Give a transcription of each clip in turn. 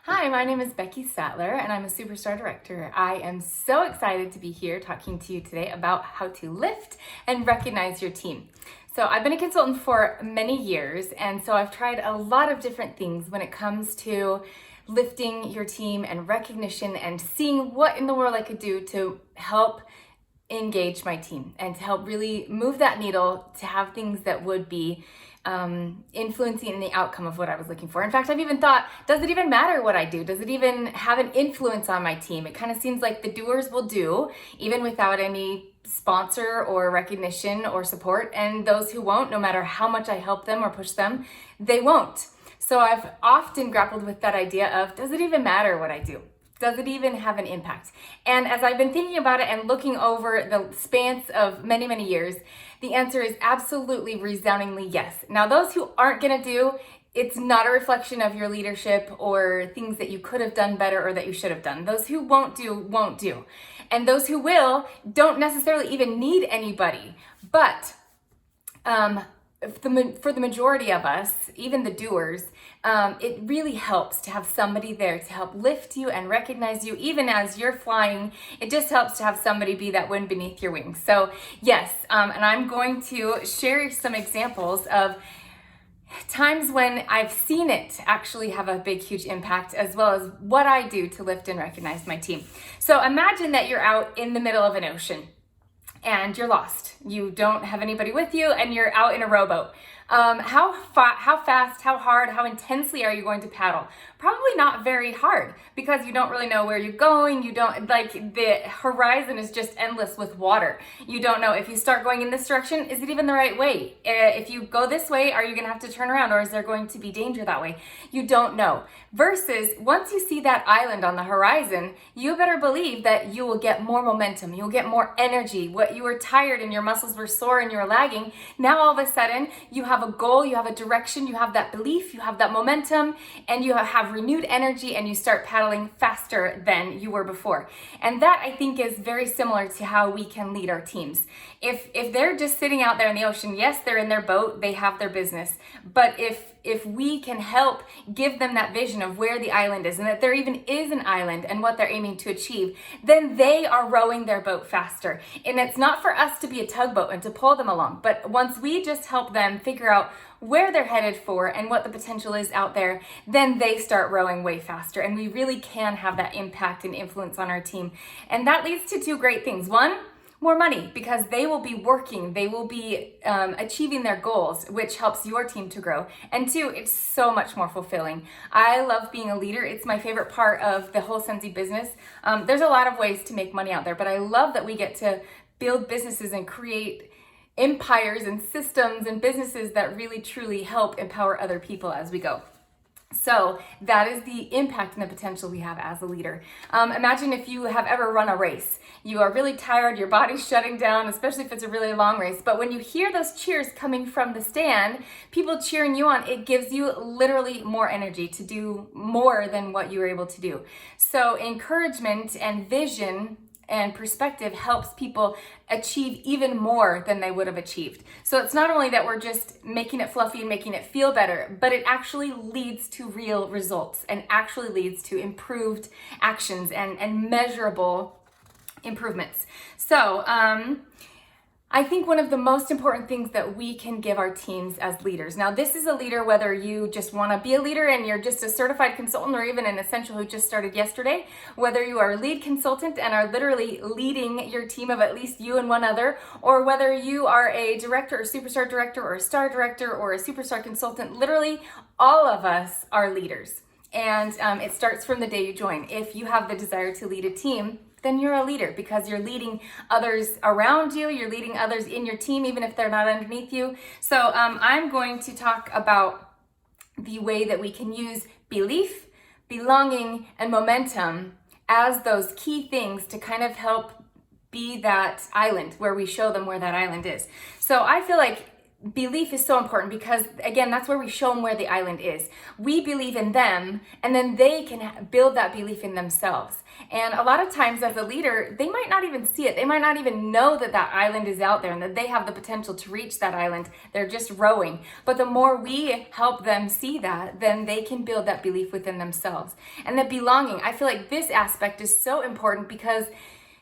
Hi, my name is Becky Sattler and I'm a Superstar Director. I am so excited to be here talking to you today about how to lift and recognize your team. So I've been a consultant for many years, and so I've tried a lot of different things when it comes to lifting your team and recognition and seeing what in the world I could do to help engage my team and to help really move that needle to have things that would be influencing the outcome of what I was looking for. In fact, I've even thought, does it even matter what I do? Does it even have an influence on my team? It kind of seems like the doers will do, even without any sponsor or recognition or support. And those who won't, no matter how much I help them or push them, they won't. So I've often grappled with that idea of, does it even matter what I do? Does it even have an impact? And as I've been thinking about it and looking over the spans of many, many years, the answer is absolutely resoundingly yes. Now, those who aren't gonna do, it's not a reflection of your leadership or things that you could have done better or that you should have done. Those who won't do, won't do. And those who will don't necessarily even need anybody. But for the majority of us, even the doers, it really helps to have somebody there to help lift you and recognize you even as you're flying. It just helps to have somebody be that wind beneath your wings. So yes, and I'm going to share some examples of times when I've seen it actually have a big, huge impact, as well as what I do to lift and recognize my team. So imagine that you're out in the middle of an ocean and you're lost. You don't have anybody with you and you're out in a rowboat. How fast, how hard, how intensely are you going to paddle? Probably not very hard, because you don't really know where you're going. You don't, like, the horizon is just endless with water. You don't know if you start going in this direction, is it even the right way? If you go this way, are you gonna have to turn around, or is there going to be danger that way? You don't know. Versus once you see that island on the horizon, you better believe that you will get more momentum, you'll get more energy. What you were tired and your muscles were sore and you were lagging, now all of a sudden you have a goal, you have a direction, you have that belief, you have that momentum, and you have renewed energy, and you start paddling faster than you were before. And that, I think, is very similar to how we can lead our teams. If they're just sitting out there in the ocean, yes, they're in their boat, they have their business, but if we can help give them that vision of where the island is and that there even is an island and what they're aiming to achieve, then they are rowing their boat faster. And it's not for us to be a tugboat and to pull them along, but once we just help them figure out where they're headed for and what the potential is out there, then they start rowing way faster. And we really can have that impact and influence on our team. And that leads to two great things. One, more money, because they will be working, they will be achieving their goals, which helps your team to grow. And two, it's so much more fulfilling. I love being a leader. It's my favorite part of the whole Sensi business. There's a lot of ways to make money out there, but I love that we get to build businesses and create empires and systems and businesses that really truly help empower other people as we go. So that is the impact and the potential we have as a leader. Imagine if you have ever run a race. You are really tired, your body's shutting down, especially if it's a really long race. But when you hear those cheers coming from the stand, people cheering you on, it gives you literally more energy to do more than what you were able to do. So encouragement and vision and perspective helps people achieve even more than they would have achieved. So it's not only that we're just making it fluffy and making it feel better, but it actually leads to real results and actually leads to improved actions and measurable improvements. So I think one of the most important things that we can give our teams as leaders. Now, this is a leader, whether you just want to be a leader and you're just a certified consultant, or even an essential who just started yesterday, whether you are a lead consultant and are literally leading your team of at least you and one other, or whether you are a director or superstar director or a star director or a superstar consultant, literally all of us are leaders. And it starts from the day you join. If you have the desire to lead a team, then you're a leader, because you're leading others around you, you're leading others in your team, even if they're not underneath you. So I'm going to talk about the way that we can use belief, belonging, and momentum as those key things to kind of help be that island where we show them where that island is. So I feel like belief is so important because, again, that's where we show them where the island is. We believe in them, and then they can build that belief in themselves. And a lot of times as a leader, they might not even see it. They might not even know that that island is out there and that they have the potential to reach that island. They're just rowing. But the more we help them see that, then they can build that belief within themselves. And that belonging, I feel like this aspect is so important because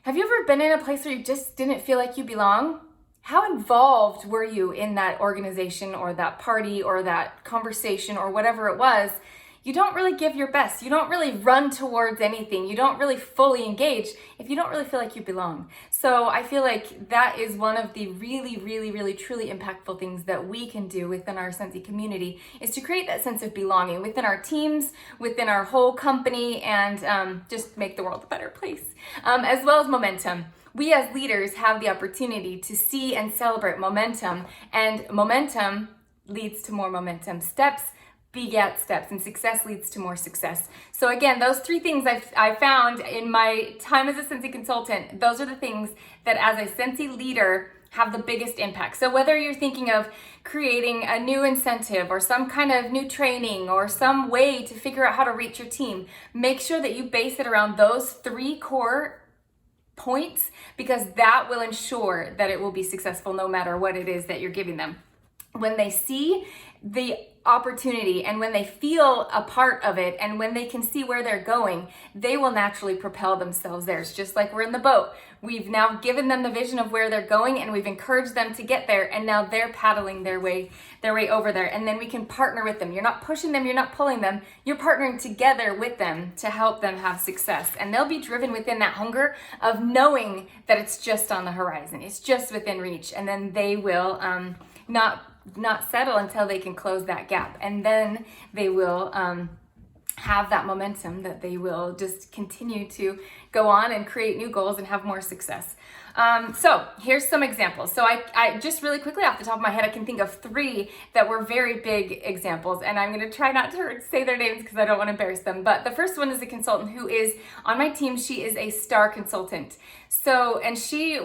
have you ever been in a place where you just didn't feel like you belong? How involved were you in that organization or that party or that conversation or whatever it was? You don't really give your best. You don't really run towards anything. You don't really fully engage if you don't really feel like you belong. So I feel like that is one of the really, really, really, truly impactful things that we can do within our Sensi community is to create that sense of belonging within our teams, within our whole company, and just make the world a better place, as well as momentum. We as leaders have the opportunity to see and celebrate momentum, and momentum leads to more momentum. Steps beget steps, and success leads to more success. So again, those three things I found in my time as a Sensi consultant, those are the things that as a Sensi leader have the biggest impact. So whether you're thinking of creating a new incentive or some kind of new training or some way to figure out how to reach your team, make sure that you base it around those three core points, because that will ensure that it will be successful no matter what it is that you're giving them. When they see the opportunity and when they feel a part of it and when they can see where they're going, they will naturally propel themselves there. It's just like we're in the boat. We've now given them the vision of where they're going and we've encouraged them to get there, and now they're paddling their way over there, and then we can partner with them. You're not pushing them, you're not pulling them, you're partnering together with them to help them have success, and they'll be driven within that hunger of knowing that it's just on the horizon, it's just within reach, and then they will not settle until they can close that gap, and then they will have that momentum that they will just continue to go on and create new goals and have more success. So here's some examples. So I just really quickly off the top of my head, I can think of three that were very big examples, and I'm going to try not to say their names because I don't want to embarrass them. But the first one is a consultant who is on my team. She is a star consultant. So, and she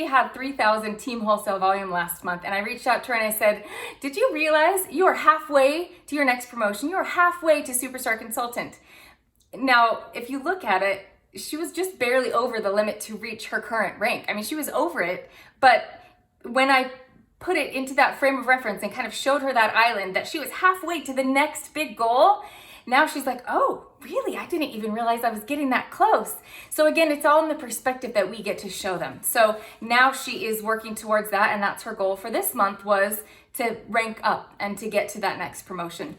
had 3,000 team wholesale volume last month, and I reached out to her and I said, did you realize you are halfway to your next promotion? You are halfway to superstar consultant. Now, if you look at it, she was just barely over the limit to reach her current rank. I mean, she was over it, but when I put it into that frame of reference and kind of showed her that island, that she was halfway to the next big goal, now she's like, oh, really? I didn't even realize I was getting that close. So again, it's all in the perspective that we get to show them. So now she is working towards that, and that's her goal for this month, was to rank up and to get to that next promotion.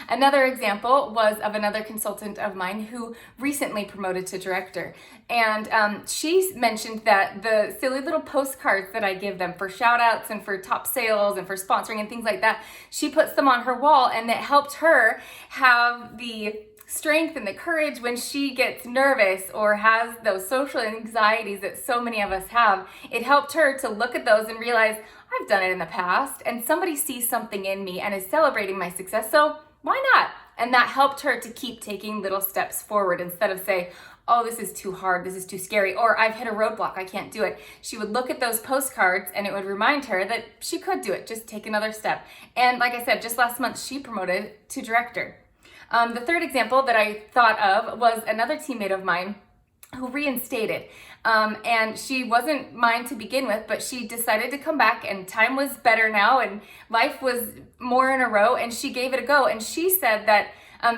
Another example was of another consultant of mine who recently promoted to director. And she mentioned that the silly little postcards that I give them for shout outs and for top sales and for sponsoring and things like that, she puts them on her wall, and it helped her have the strength and the courage when she gets nervous or has those social anxieties that so many of us have. It helped her to look at those and realize, I've done it in the past, and somebody sees something in me and is celebrating my success, so why not? And that helped her to keep taking little steps forward instead of say, oh, this is too hard, this is too scary, or I've hit a roadblock, I can't do it. She would look at those postcards and it would remind her that she could do it, just take another step. And like I said, just last month, she promoted to director. The third example that I thought of was another teammate of mine who reinstated. And she wasn't mine to begin with, but she decided to come back, and time was better now and life was more in a row, and she gave it a go. And she said that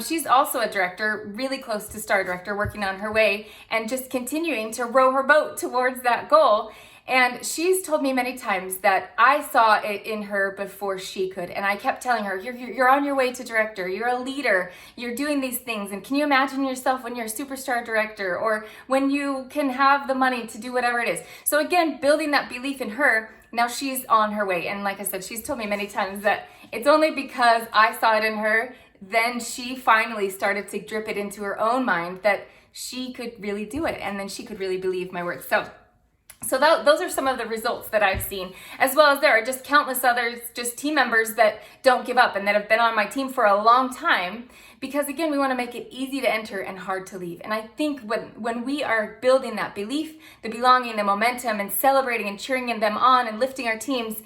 she's also a director, really close to star director, working on her way and just continuing to row her boat towards that goal. And she's told me many times that I saw it in her before she could. And I kept telling her, you're on your way to director, you're a leader, you're doing these things. And can you imagine yourself when you're a superstar director, or when you can have the money to do whatever it is? So again, building that belief in her, now she's on her way. And like I said, she's told me many times that it's only because I saw it in her, then she finally started to drip it into her own mind that she could really do it. And then she could really believe my words. So those are some of the results that I've seen, as well as there are just countless others, just team members that don't give up and that have been on my team for a long time, because again, we want to make it easy to enter and hard to leave. And I think when we are building that belief, the belonging, the momentum, and celebrating and cheering them on and lifting our teams,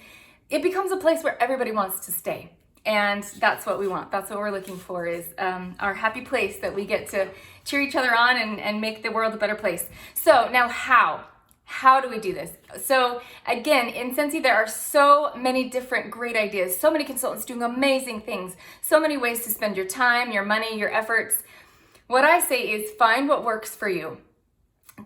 it becomes a place where everybody wants to stay. And that's what we want. That's what we're looking for, is our happy place that we get to cheer each other on and make the world a better place. So now how do we do this? So again, in Scentsy, there are so many different great ideas, so many consultants doing amazing things, so many ways to spend your time, your money, your efforts. What I say is find what works for you.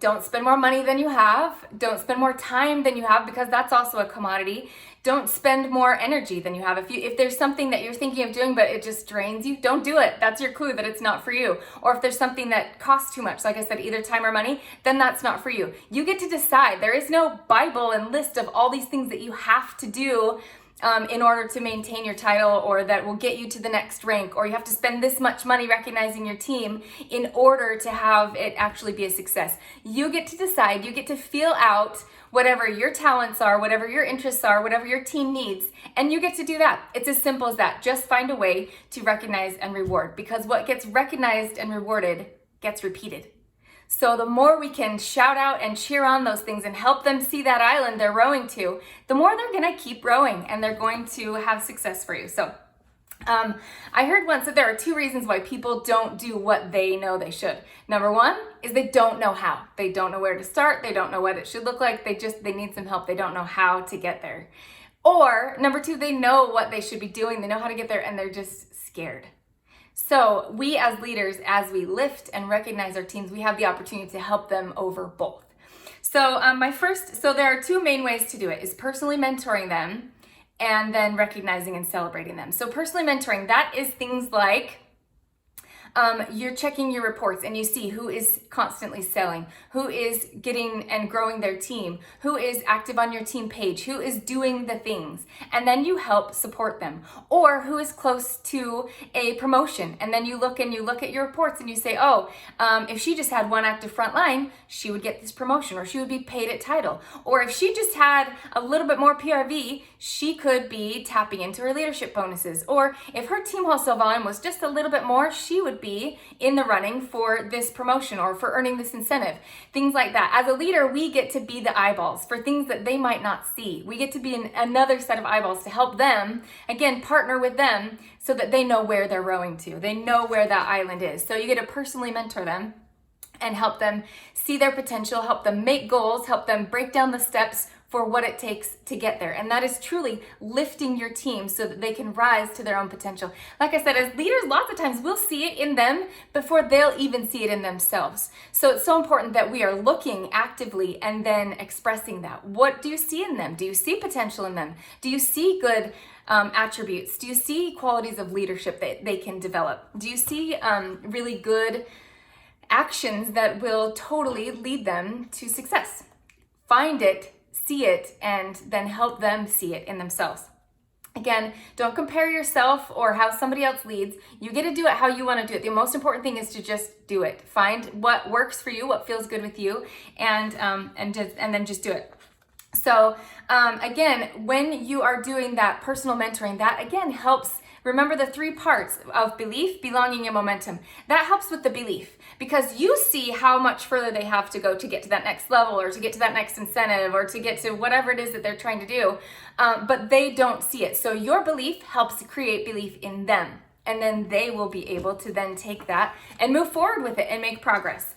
Don't spend more money than you have. Don't spend more time than you have, because that's also a commodity. Don't spend more energy than you have. If there's something that you're thinking of doing but it just drains you, don't do it. That's your clue that it's not for you. Or if there's something that costs too much, like I said, either time or money, then that's not for you. You get to decide. There is no Bible and list of all these things that you have to do in order to maintain your title, or that will get you to the next rank, or you have to spend this much money recognizing your team in order to have it actually be a success. You get to decide. You get to feel out whatever your talents are, whatever your interests are, whatever your team needs, and you get to do that. It's as simple as that. Just find a way to recognize and reward, because what gets recognized and rewarded gets repeated. So the more we can shout out and cheer on those things and help them see that island they're rowing to, the more they're going to keep rowing and they're going to have success for you. So I heard once that there are 2 reasons why people don't do what they know they should. Number 1 is they don't know how. They don't know where to start. They don't know what it should look like. They need some help. They don't know how to get there. Or number 2, they know what they should be doing. They know how to get there and they're just scared. So we as leaders, as we lift and recognize our teams, we have the opportunity to help them over both. So there are 2 main ways to do it, is personally mentoring them and then recognizing and celebrating them. So personally mentoring, that is things like you're checking your reports and you see who is constantly selling, who is getting and growing their team, who is active on your team page, who is doing the things, and then you help support them. Or who is close to a promotion, and then you look at your reports and you say, if she just had 1 active front line, she would get this promotion, or she would be paid at title. Or if she just had a little bit more PRV, she could be tapping into her leadership bonuses. Or if her team wholesale volume was just a little bit more, she would be in the running for this promotion or for earning this incentive. Things like that. As a leader, we get to be the eyeballs for things that they might not see. We get to be another set of eyeballs to help them, again, partner with them so that they know where they're rowing to. They know where that island is. So you get to personally mentor them and help them see their potential, help them make goals, help them break down the steps for what it takes to get there. And that is truly lifting your team so that they can rise to their own potential. Like I said, as leaders, lots of times we'll see it in them before they'll even see it in themselves. So it's so important that we are looking actively and then expressing that. What do you see in them? Do you see potential in them? Do you see good attributes? Do you see qualities of leadership that they can develop? Do you see really good actions that will totally lead them to success? Find it, see it, and then help them see it in themselves. Again, don't compare yourself or how somebody else leads. You get to do it how you want to do it. The most important thing is to just do it. Find what works for you, what feels good with you, and then just do it. So again, when you are doing that personal mentoring, that again helps. Remember the 3 parts of belief, belonging, and momentum. That helps with the belief, because you see how much further they have to go to get to that next level, or to get to that next incentive, or to get to whatever it is that they're trying to do, but they don't see it. So your belief helps create belief in them, and then they will be able to then take that and move forward with it and make progress.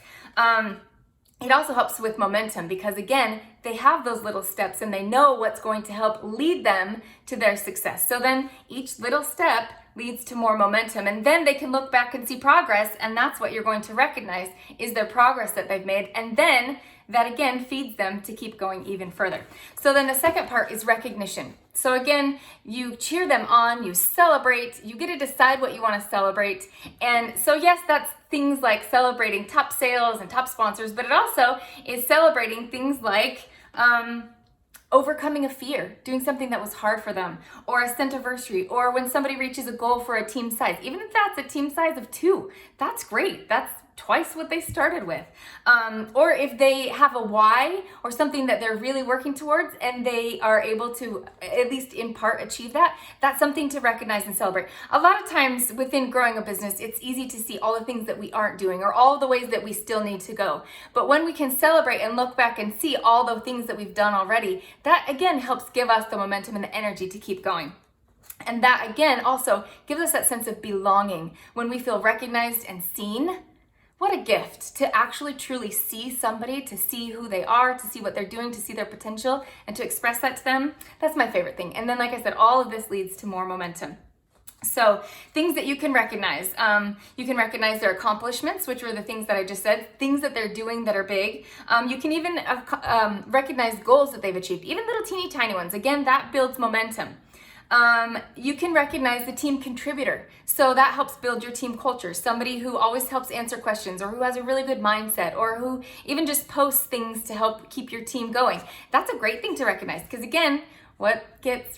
It also helps with momentum, because again, they have those little steps and they know what's going to help lead them to their success. So then each little step leads to more momentum, and then they can look back and see progress, and that's what you're going to recognize is their progress that they've made, and then that again feeds them to keep going even further. So then the second part is recognition. So again, you cheer them on, you celebrate, you get to decide what you want to celebrate. And so yes, that's things like celebrating top sales and top sponsors, but it also is celebrating things like overcoming a fear, doing something that was hard for them, or a centiversary, or when somebody reaches a goal for a team size. Even if that's a team size of 2, that's great. That's twice what they started with. Or if they have a why or something that they're really working towards and they are able to, at least in part, achieve that, that's something to recognize and celebrate. A lot of times within growing a business, it's easy to see all the things that we aren't doing or all the ways that we still need to go. But when we can celebrate and look back and see all the things that we've done already, that again helps give us the momentum and the energy to keep going. And that again also gives us that sense of belonging. When we feel recognized and seen, what a gift to actually truly see somebody, to see who they are, to see what they're doing, to see their potential, and to express that to them. That's my favorite thing. And then, like I said, all of this leads to more momentum. So things that you can recognize their accomplishments, which were the things that I just said, things that they're doing that are big. You can even recognize goals that they've achieved, even little teeny tiny ones. Again, that builds momentum. You can recognize the team contributor. So that helps build your team culture. Somebody who always helps answer questions, or who has a really good mindset, or who even just posts things to help keep your team going. That's a great thing to recognize, because again, what gets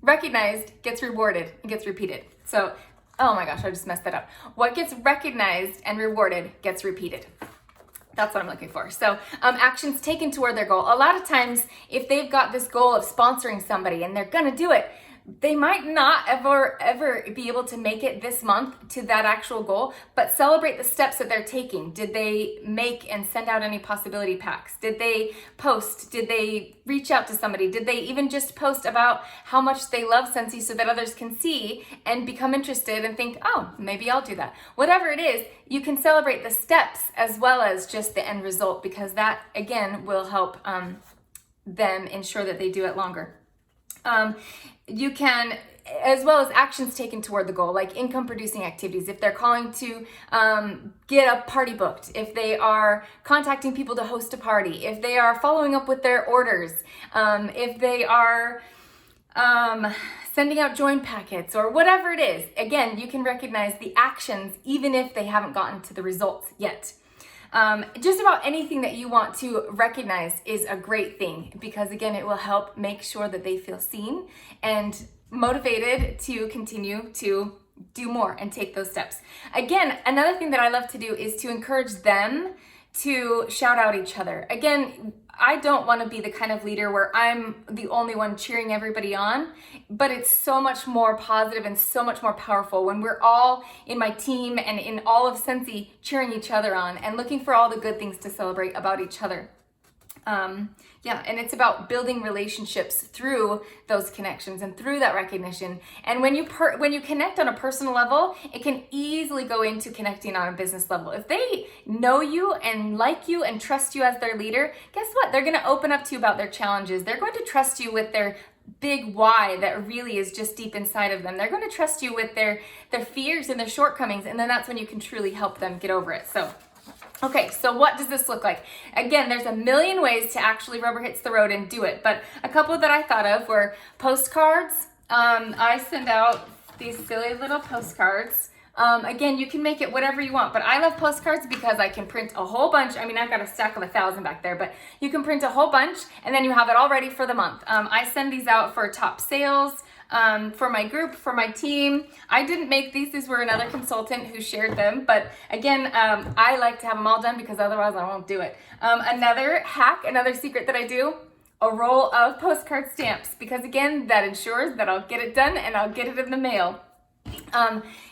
recognized gets rewarded and gets repeated. So, oh my gosh, I just messed that up. What gets recognized and rewarded gets repeated. That's what I'm looking for. So actions taken toward their goal. A lot of times, if they've got this goal of sponsoring somebody and they're gonna do it, they might not ever be able to make it this month to that actual goal, but celebrate the steps that they're taking. Did they make and send out any possibility packs? Did they post? Did they reach out to somebody? Did they even just post about how much they love Scentsy so that others can see and become interested and think, oh, maybe I'll do that. Whatever it is, you can celebrate the steps as well as just the end result, because that, again, will help them ensure that they do it longer. You can, as well as actions taken toward the goal, like income producing activities. If they're calling to get a party booked, if they are contacting people to host a party, if they are following up with their orders, if they are sending out join packets, or whatever it is. Again, you can recognize the actions even if they haven't gotten to the results yet. Just about anything that you want to recognize is a great thing, because again, it will help make sure that they feel seen and motivated to continue to do more and take those steps. Again, another thing that I love to do is to encourage them to shout out each other. Again, I don't want to be the kind of leader where I'm the only one cheering everybody on, but it's so much more positive and so much more powerful when we're all in my team and in all of Scentsy cheering each other on and looking for all the good things to celebrate about each other. And it's about building relationships through those connections and through that recognition. And when you connect on a personal level, it can easily go into connecting on a business level. If they know you and like you and trust you as their leader, guess what? They're going to open up to you about their challenges. They're going to trust you with their big why that really is just deep inside of them. They're going to trust you with their fears and their shortcomings, and then that's when you can truly help them get over it. Okay, so what does this look like? Again, there's a million ways to actually rubber hits the road and do it, but a couple that I thought of were postcards. I send out these silly little postcards. Again, you can make it whatever you want, but I love postcards because I can print a whole bunch. I mean, I've got a stack of 1,000 back there, but you can print a whole bunch and then you have it all ready for the month. I send these out for top sales, for my group, for my team. I didn't make these were another consultant who shared them, but again, I like to have them all done because otherwise I won't do it. Another hack, another secret that I do, a roll of postcard stamps, because again, that ensures that I'll get it done and I'll get it in the mail.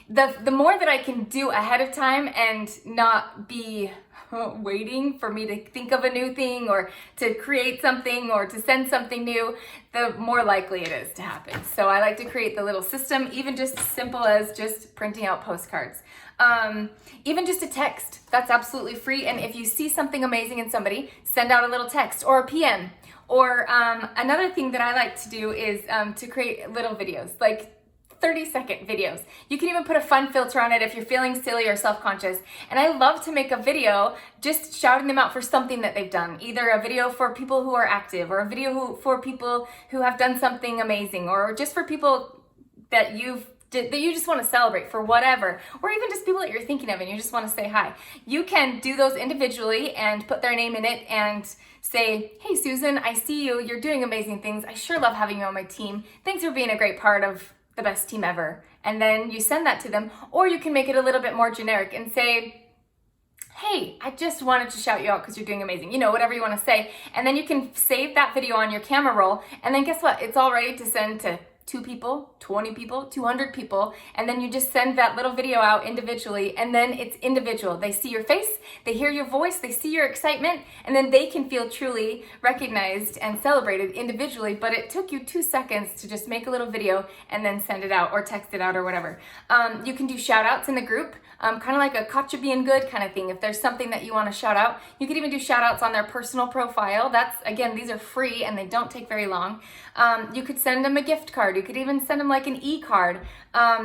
The more that I can do ahead of time and not be waiting for me to think of a new thing or to create something or to send something new, the more likely it is to happen. So I like to create the little system, even just simple as just printing out postcards. Even just a text, that's absolutely free. And if you see something amazing in somebody, send out a little text or a PM. Or another thing that I like to do is to create little videos, like 30-second videos. You can even put a fun filter on it if you're feeling silly or self-conscious. And I love to make a video just shouting them out for something that they've done. Either a video for people who are active, or a video for people who have done something amazing, or just for people that you just want to celebrate for whatever, or even just people that you're thinking of and you just want to say hi. You can do those individually and put their name in it and say, hey Susan, I see you, you're doing amazing things. I sure love having you on my team. Thanks for being a great part of the best team ever. And then you send that to them, or you can make it a little bit more generic and say, hey, I just wanted to shout you out because you're doing amazing. You know, whatever you want to say. And then you can save that video on your camera roll. And then guess what? It's all ready to send to 2 people, 20 people, 200 people. And then you just send that little video out individually. And then it's individual. They see your face, they hear your voice, they see your excitement, and then they can feel truly recognized and celebrated individually. But it took you 2 seconds to just make a little video and then send it out or text it out or whatever. You can do shout outs in the group. Kind of like a caught you being good kind of thing. If there's something that you want to shout out, you could even do shout outs on their personal profile. That's, again, these are free and they don't take very long. You could send them a gift card. You could even send them like an e-card.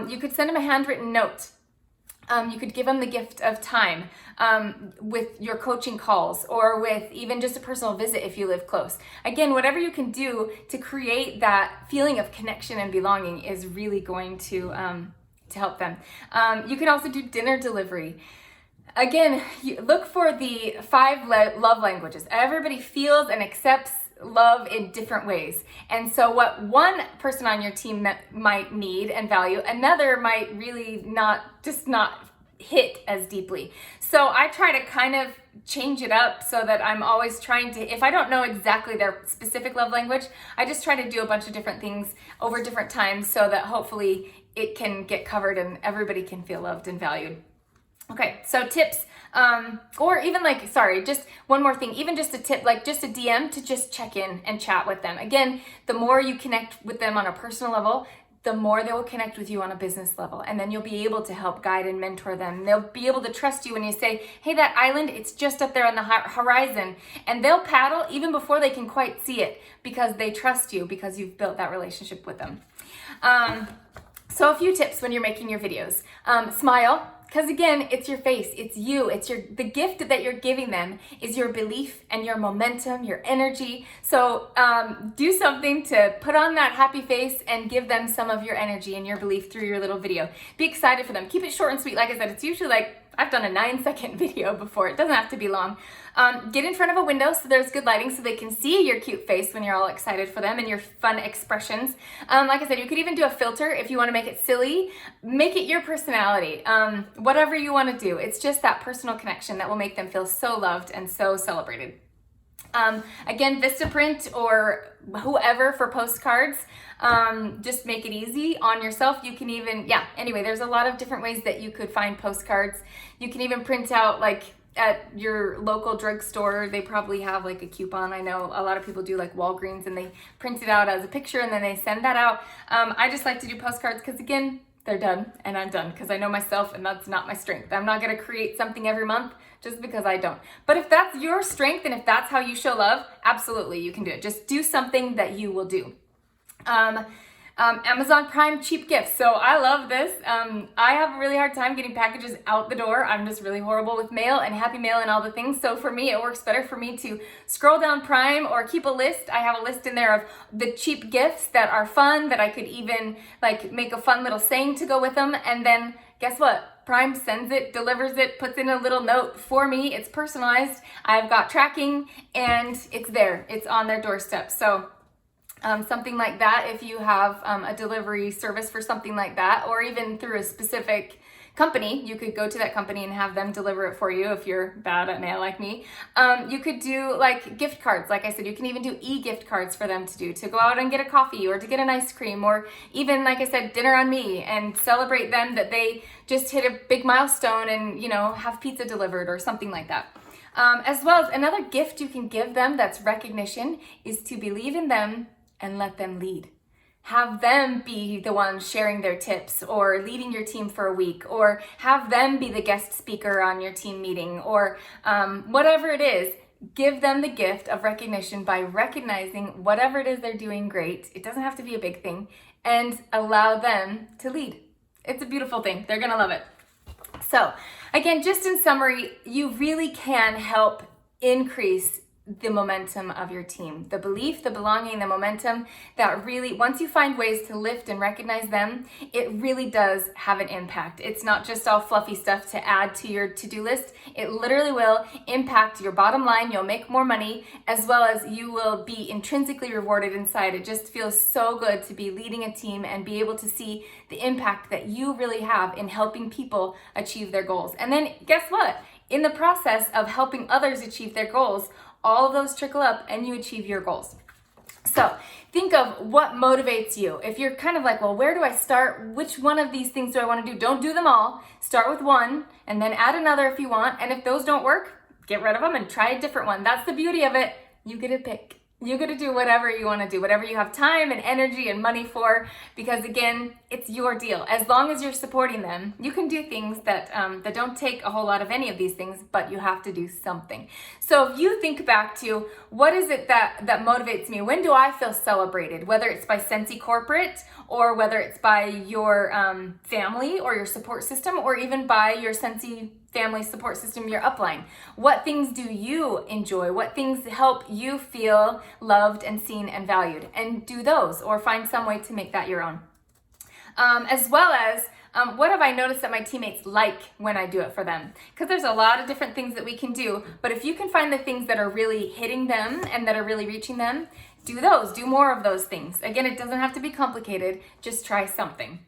You could send them a handwritten note. You could give them the gift of time with your coaching calls, or with even just a personal visit if you live close. Again, whatever you can do to create that feeling of connection and belonging is really going to help them. You can also do dinner delivery. Again, look for the 5 love languages. Everybody feels and accepts love in different ways. And so what one person on your team might need and value, another might really not hit as deeply. So I try to kind of change it up so that I'm always trying to, if I don't know exactly their specific love language, I just try to do a bunch of different things over different times so that hopefully it can get covered and everybody can feel loved and valued. Okay, so tips, or even just one more thing, even just a tip, like just a DM to just check in and chat with them. Again, the more you connect with them on a personal level, the more they will connect with you on a business level. And then you'll be able to help guide and mentor them. They'll be able to trust you when you say, hey, that island, it's just up there on the horizon. And they'll paddle even before they can quite see it because they trust you because you've built that relationship with them. So a few tips when you're making your videos. Smile. Because again, it's your face, it's you, the gift that you're giving them is your belief and your momentum, your energy. So do something to put on that happy face and give them some of your energy and your belief through your little video. Be excited for them. Keep it short and sweet. Like I said, it's usually I've done a 9-second video before. It doesn't have to be long. Get in front of a window so there's good lighting so they can see your cute face when you're all excited for them and your fun expressions. Like I said, you could even do a filter if you want to make it silly. Make it your personality. Whatever you want to do. It's just that personal connection that will make them feel so loved and so celebrated. Again, Vistaprint or whoever for postcards, just make it easy on yourself. You can even, anyway, there's a lot of different ways that you could find postcards. You can even print out at your local drugstore, they probably have a coupon. I know a lot of people do Walgreens and they print it out as a picture and then they send that out. I just like to do postcards because again, they're done and I'm done because I know myself and that's not my strength. I'm not going to create something every month just because I don't. But if that's your strength and if that's how you show love, absolutely you can do it. Just do something that you will do. Amazon Prime cheap gifts. So I love this. I have a really hard time getting packages out the door. I'm just really horrible with mail and Happy Mail and all the things. So for me, it works better for me to scroll down Prime or keep a list. I have a list in there of the cheap gifts that are fun, that I could even make a fun little saying to go with them. And then guess what? Prime sends it, delivers it, puts in a little note for me. It's personalized. I've got tracking and it's there. It's on their doorstep. So something like that, if you have a delivery service for something like that, or even through a specific company, you could go to that company and have them deliver it for you if you're bad at mail like me. You could do gift cards. Like I said, you can even do e-gift cards for them to go out and get a coffee or to get an ice cream, or even, like I said, dinner on me, and celebrate them that they just hit a big milestone and, have pizza delivered or something like that. As well as another gift you can give them that's recognition is to believe in them and let them lead. Have them be the ones sharing their tips or leading your team for a week, or have them be the guest speaker on your team meeting, or whatever it is. Give them the gift of recognition by recognizing whatever it is they're doing great. It doesn't have to be a big thing, and allow them to lead. It's a beautiful thing. They're gonna love it. So again, just in summary, you really can help increase the momentum of your team. The belief, the belonging, the momentum that really, once you find ways to lift and recognize them, it really does have an impact. It's not just all fluffy stuff to add to your to-do list. It literally will impact your bottom line. You'll make more money, as well as you will be intrinsically rewarded inside. It just feels so good to be leading a team and be able to see the impact that you really have in helping people achieve their goals. And then guess what? In the process of helping others achieve their goals, all of those trickle up and you achieve your goals. So think of what motivates you. If you're kind of like, well, where do I start? Which one of these things do I want to do? Don't do them all. Start with one and then add another if you want. And if those don't work, get rid of them and try a different one. That's the beauty of it. You get to pick. You get to do whatever you want to do, whatever you have time and energy and money for, because again, it's your deal. As long as you're supporting them, you can do things that that don't take a whole lot of any of these things, but you have to do something. So if you think back to what is it that motivates me? When do I feel celebrated? Whether it's by Scentsy Corporate, or whether it's by your family or your support system, or even by your Scentsy family support system, your upline. What things do you enjoy? What things help you feel loved and seen and valued? And do those, or find some way to make that your own. As well as what have I noticed that my teammates like when I do it for them? Because there's a lot of different things that we can do, but if you can find the things that are really hitting them and that are really reaching them, do those, do more of those things. Again, it doesn't have to be complicated, just try something.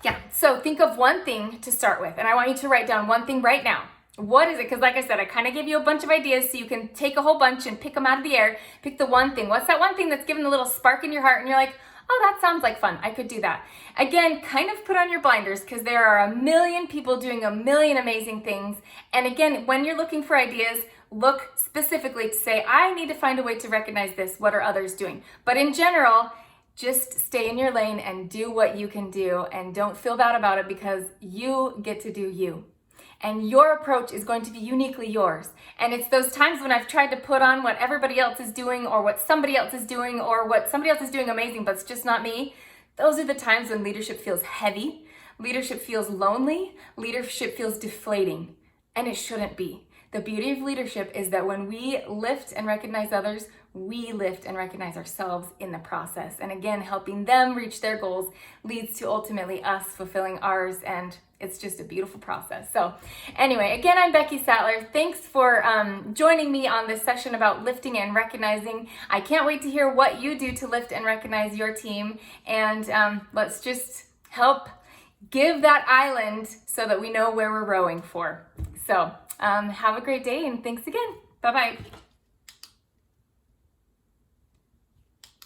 Yeah, so think of one thing to start with, and I want you to write down one thing right now. What is it? Because like I said, I kind of give you a bunch of ideas so you can take a whole bunch and pick them out of the air. Pick the one thing. What's that one thing that's giving a little spark in your heart and you're like, oh, that sounds like fun. I could do that. Again, kind of put on your blinders because there are a million people doing a million amazing things. And again, when you're looking for ideas, look specifically to say, I need to find a way to recognize this. What are others doing? But in general, just stay in your lane and do what you can do, and don't feel bad about it because you get to do you. And your approach is going to be uniquely yours. And it's those times when I've tried to put on what everybody else is doing, or what somebody else is doing, or what somebody else is doing amazing, but it's just not me. Those are the times when leadership feels heavy, leadership feels lonely, leadership feels deflating, and it shouldn't be. The beauty of leadership is that when we lift and recognize others, we lift and recognize ourselves in the process. And again, helping them reach their goals leads to ultimately us fulfilling ours, and it's just a beautiful process. So anyway, again, I'm Becky Sattler. Thanks for joining me on this session about lifting and recognizing. I can't wait to hear what you do to lift and recognize your team, and let's just help give that island so that we know where we're rowing for. So have a great day, and thanks again. Bye-bye.